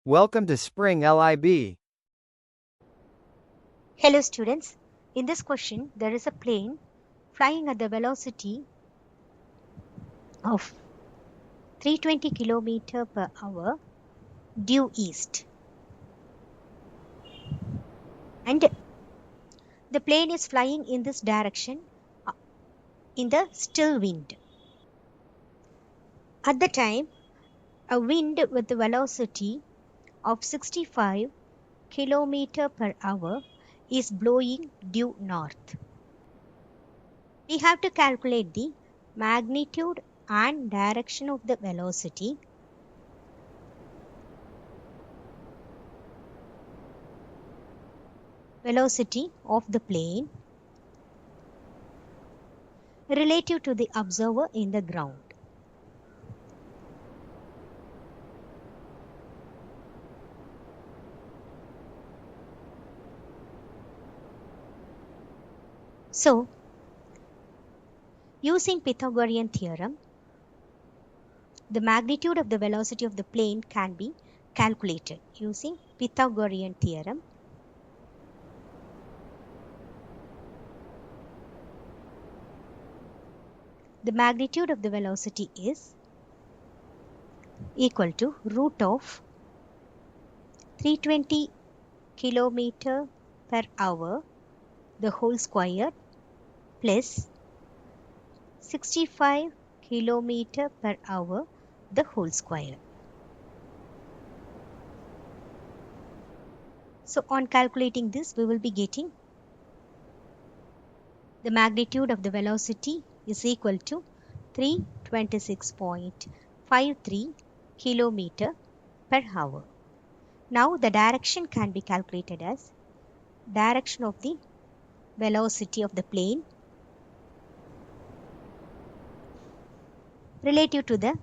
Welcome to Spring Lib. Hello students, in this question there is a plane flying at the velocity of 320 km per hour due east, and the plane is flying in this direction in the still wind. At the time, a wind with the velocity of 65 km per hour is blowing due north. We have to calculate the magnitude and direction of the velocity of the plane relative to the observer in the ground. So, using Pythagorean theorem, the magnitude of the velocity of the plane can be calculated using Pythagorean theorem. The magnitude of the velocity is equal to root of 320 km per hour the whole square plus 65 km per hour the whole square. So on calculating this, we will be getting the magnitude of the velocity is equal to 326.53 km per hour. Now the direction can be calculated as direction of the velocity of the plane relative to the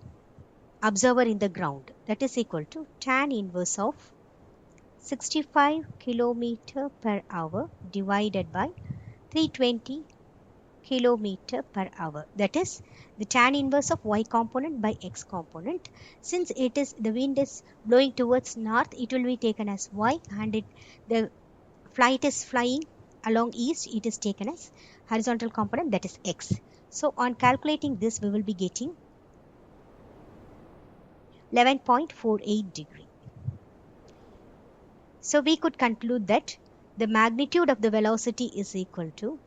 observer in the ground, that is equal to tan inverse of 65 km per hour divided by 320 km per hour, that is the tan inverse of y component by x component. Since the wind is blowing towards north, it will be taken as y, and the flight is flying along east, it is taken as horizontal component, that is x. So on calculating this, we will be getting 11.48 degree. So we could conclude that the magnitude of the velocity is equal to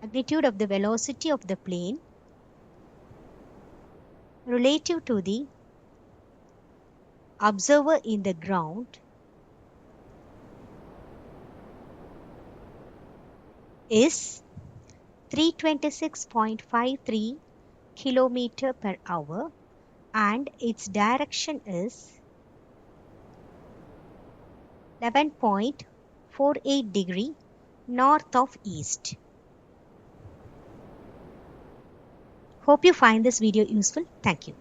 magnitude of the velocity of the plane relative to the observer in the ground is 326.53 km per hour, and its direction is 11.48 degree north of east. Hope you find this video useful. Thank you.